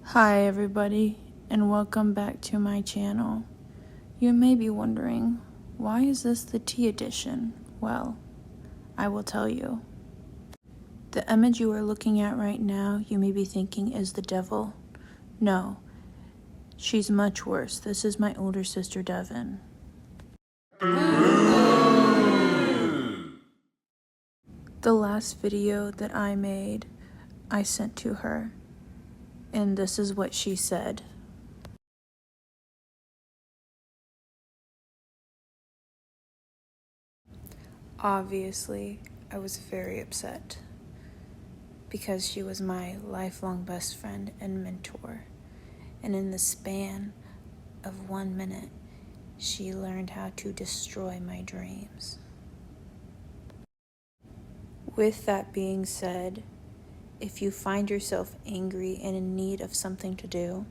Hi everybody, and welcome back to my channel. You may be wondering, why is this the tea edition? Well, I will tell you. The image you are looking at right now, you may be thinking is the devil. No, she's much worse. This is my older sister, Devin. The last video that I made, I sent to her, and this is what she said. Obviously, I was very upset because she was my lifelong best friend and mentor, and in the span of 1 minute, she learned how to destroy my dreams. With that being said, if you find yourself angry and in need of something to do,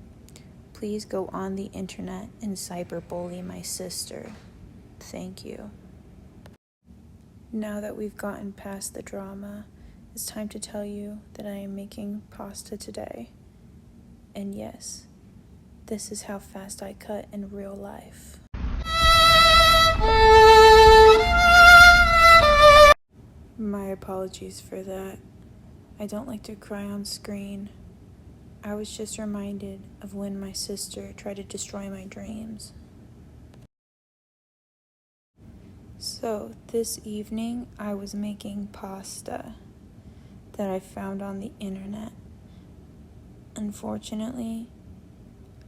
please go on the internet and cyberbully my sister. Thank you. Now that we've gotten past the drama, it's time to tell you that I am making pasta today. And yes, this is how fast I cut in real life. My apologies for that. I don't like to cry on screen. I was just reminded of when my sister tried to destroy my dreams. So this evening I was making pasta that I found on the internet. Unfortunately,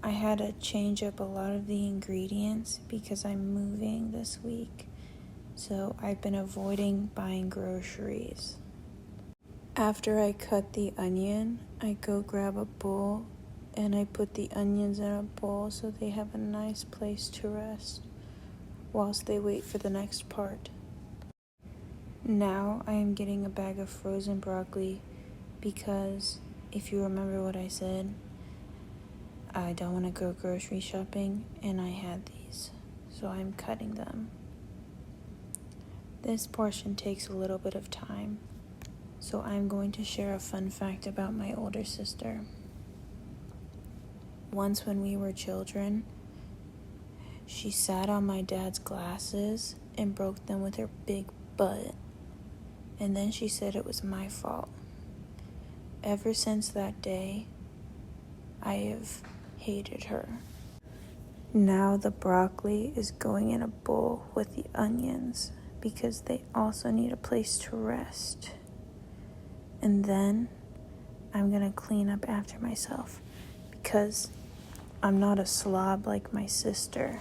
I had to change up a lot of the ingredients because I'm moving this week. So I've been avoiding buying groceries. After I cut the onion, I go grab a bowl and I put the onions in a bowl so they have a nice place to rest whilst they wait for the next part. Now I am getting a bag of frozen broccoli because, if you remember what I said, I don't want to go grocery shopping and I had these, so I'm cutting them. This portion takes a little bit of time. So I'm going to share a fun fact about my older sister. Once when we were children, she sat on my dad's glasses and broke them with her big butt. And then she said it was my fault. Ever since that day, I have hated her. Now the broccoli is going in a bowl with the onions because they also need a place to rest. And then I'm gonna clean up after myself because I'm not a slob like my sister.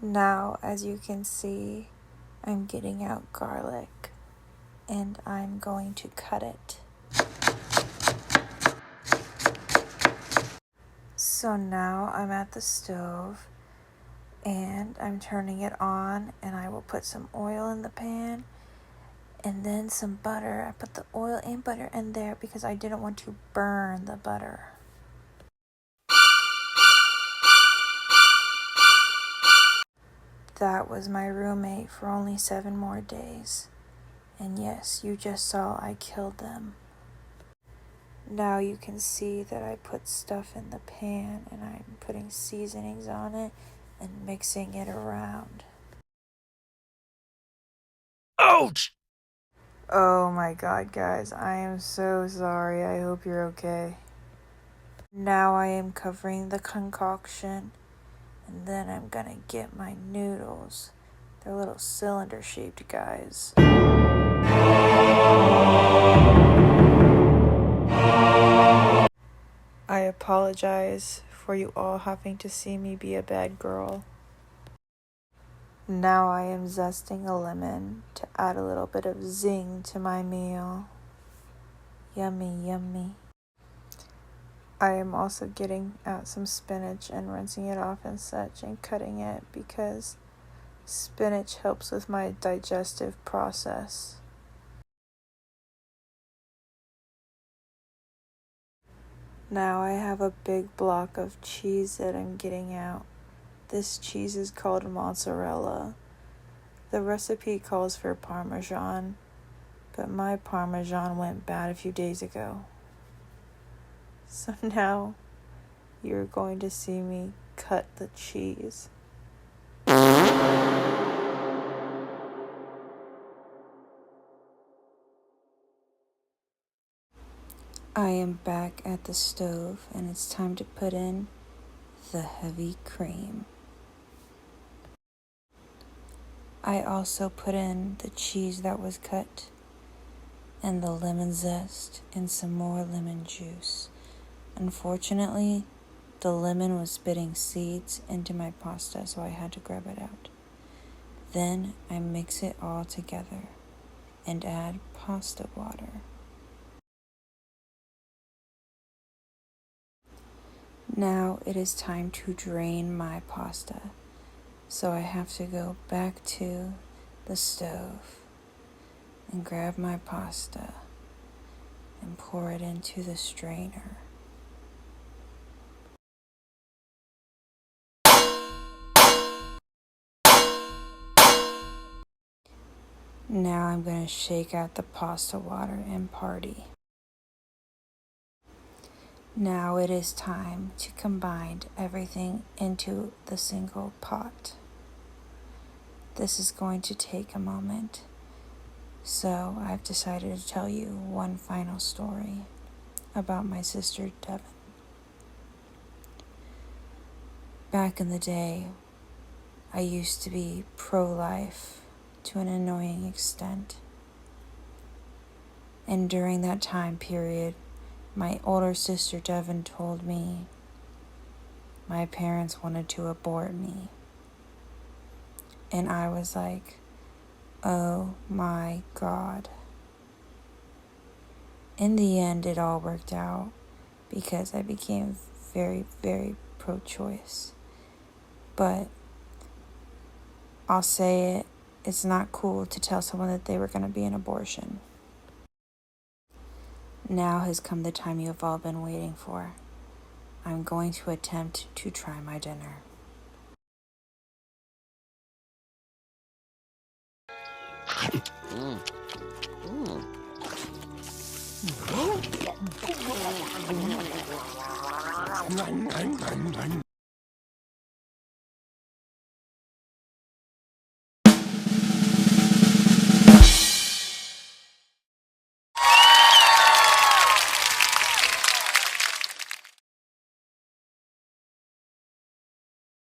Now, as you can see, I'm getting out garlic and I'm going to cut it. So now I'm at the stove and I'm turning it on, and I will put some oil in the pan and then some butter. I put the oil and butter in there because I didn't want to burn the butter. That was my roommate for only 7 more days. And yes, you just saw I killed them. Now you can see that I put stuff in the pan and I'm putting seasonings on it and mixing it around. Ouch! Oh my god, guys, I am so sorry. I hope you're okay. Now I am covering the concoction, and then I'm gonna get my noodles. They're little cylinder shaped guys. I apologize for you all having to see me be a bad girl. Now I am zesting a lemon to add a little bit of zing to my meal. Yummy, yummy. I am also getting out some spinach and rinsing it off and such and cutting it because spinach helps with my digestive process. Now I have a big block of cheese that I'm getting out. This cheese is called mozzarella. The recipe calls for Parmesan, but my Parmesan went bad a few days ago. So now you're going to see me cut the cheese. I am back at the stove and it's time to put in the heavy cream. I also put in the cheese that was cut and the lemon zest and some more lemon juice. Unfortunately, the lemon was spitting seeds into my pasta, so I had to grab it out. Then I mix it all together and add pasta water. Now it is time to drain my pasta, so I have to go back to the stove and grab my pasta and pour it into the strainer. Now I'm going to shake out the pasta water and party. Now it is time to combine everything into the single pot. This is going to take a moment, so I've decided to tell you one final story about my sister Devin. Back in the day, I used to be pro-life to an annoying extent. And during that time period, my older sister Devin told me my parents wanted to abort me. And I was like, oh my God. In the end, it all worked out because I became very, very pro-choice. But I'll say it, it's not cool to tell someone that they were going to be an abortion. Now has come the time you have all been waiting for. I'm going to attempt to try my dinner.